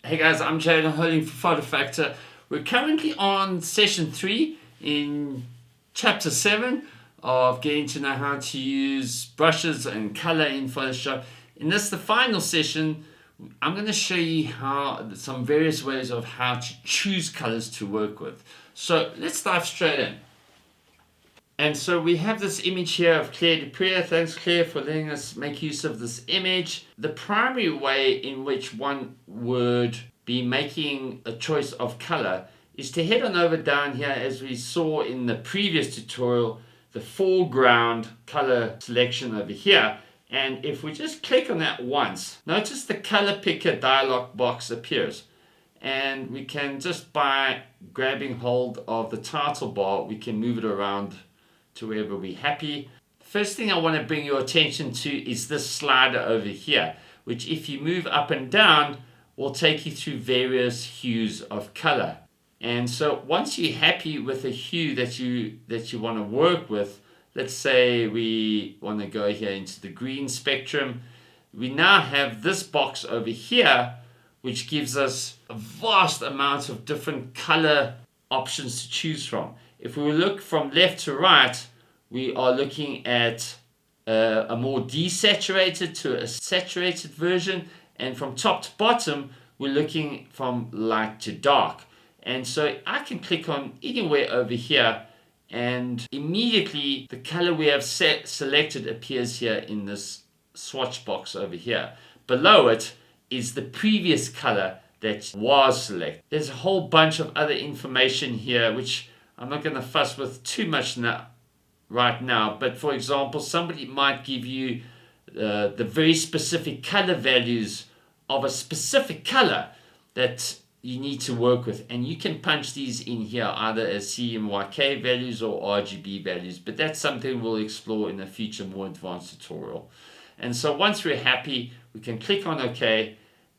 Hey guys, I'm Jayden holding for Photo Factor. We're currently on session 3 in chapter 7 of getting to know how to use brushes and color in Photoshop. In this, the final session, I'm going to show you some various ways of how to choose colors to work with. So let's dive straight in. And so we have this image here of Claire Dupree. Thanks, Claire, for letting us make use of this image. The primary way in which one would be making a choice of color is to head on over down here, as we saw in the previous tutorial, the foreground color selection over here. And if we just click on that once, notice the color picker dialog box appears. And we can just, by grabbing hold of the title bar, we can move it around to wherever we're happy. First thing I want to bring your attention to is this slider over here, which if you move up and down will take you through various hues of color. And so once you're happy with a hue that you want to work with, let's say we want to go here into the green spectrum, we now have this box over here which gives us a vast amount of different color options to choose from. If we look from left to right, we are looking at a more desaturated to a saturated version, and from top to bottom, we're looking from light to dark. And so I can click on anywhere over here, and immediately the color we have selected appears here in this swatch box over here. Below it is the previous color that was selected. There's a whole bunch of other information here, which I'm not going to fuss with too much right now, but for example, somebody might give you the very specific color values of a specific color that you need to work with, and you can punch these in here either as CMYK values or RGB values, but that's something we'll explore in a future more advanced tutorial. And so once we're happy, we can click on OK,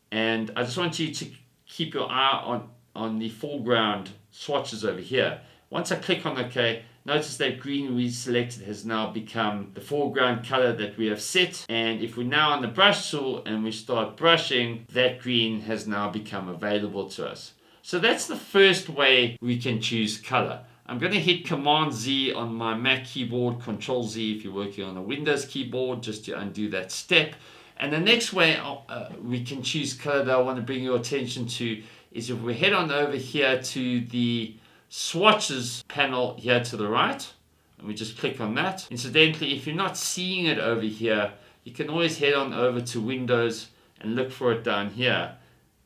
and I just want you to keep your eye on the foreground swatches over here. Once I click on OK, notice that green we selected has now become the foreground color that we have set. And if we're now on the brush tool and we start brushing, that green has now become available to us. So that's the first way we can choose color. I'm going to hit Command Z on my Mac keyboard, Control Z if you're working on a Windows keyboard, just to undo that step. And the next way we can choose color that I want to bring your attention to is if we head on over here to the swatches panel here to the right, and we just click on that. Incidentally, if you're not seeing it over here, you can always head on over to Windows and look for it down here,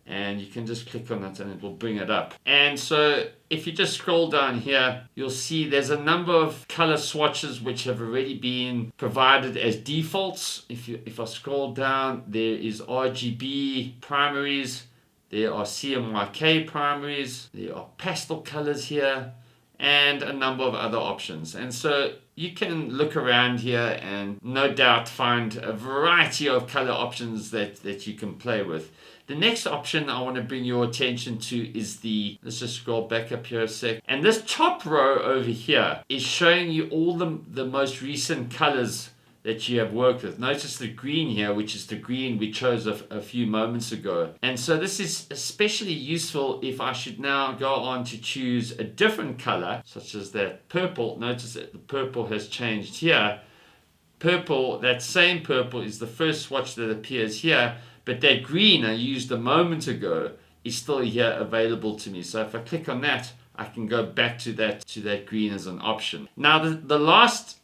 and you can just click on it and it will bring it up. And so if you just scroll down here, you'll see there's a number of color swatches which have already been provided as defaults. If I scroll down, there is RGB primaries, there are CMYK primaries, there are pastel colors here, and a number of other options. And so you can look around here and no doubt find a variety of color options that you can play with. The next option I want to bring your attention to is let's just scroll back up here a sec. And this top row over here is showing you all the most recent colors that you have worked with. Notice the green here, which is the green we chose a few moments ago. And so this is especially useful if I should now go on to choose a different color, such as that purple. Notice that the purple has changed here. Purple, that same purple is the first swatch that appears here, but that green I used a moment ago is still here available to me. So if I click on that, I can go back to that green as an option. Now the last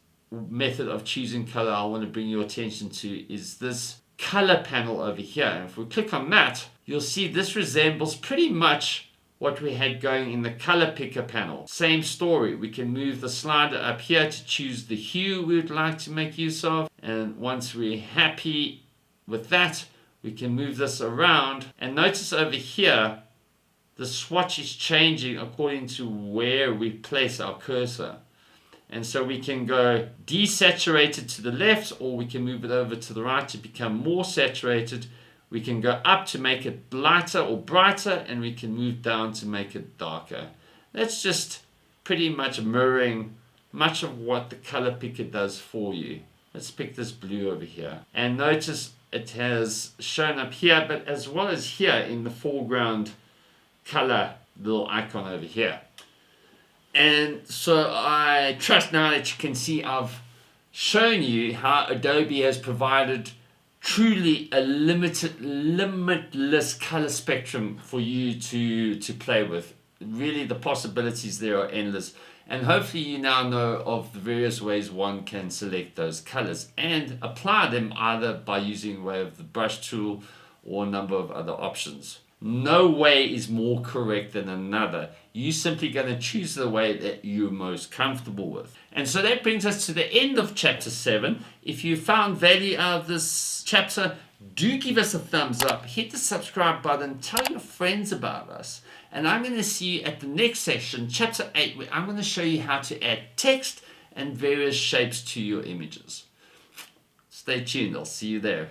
method of choosing color I want to bring your attention to is this color panel over here. And if we click on that, you'll see this resembles pretty much what we had going in the color picker panel. Same story. We can move the slider up here to choose the hue we would like to make use of, and once we're happy with that, we can move this around, and notice over here the swatch is changing according to where we place our cursor. And so we can go desaturated to the left, or we can move it over to the right to become more saturated. We can go up to make it lighter or brighter, and we can move down to make it darker. That's just pretty much mirroring much of what the color picker does for you. Let's pick this blue over here. And notice it has shown up here, but as well as here in the foreground color little icon over here. And so I trust now that you can see I've shown you how Adobe has provided truly a limitless color spectrum for you to play with. Really, the possibilities there are endless. And hopefully you now know of the various ways one can select those colors and apply them either by using way of the brush tool or a number of other options. No way is more correct than another. You're simply going to choose the way that you're most comfortable with. And so that brings us to the end of chapter 7. If you found value out of this chapter, do give us a thumbs up, hit the subscribe button, tell your friends about us. And I'm going to see you at the next section, chapter 8, where I'm going to show you how to add text and various shapes to your images. Stay tuned, I'll see you there.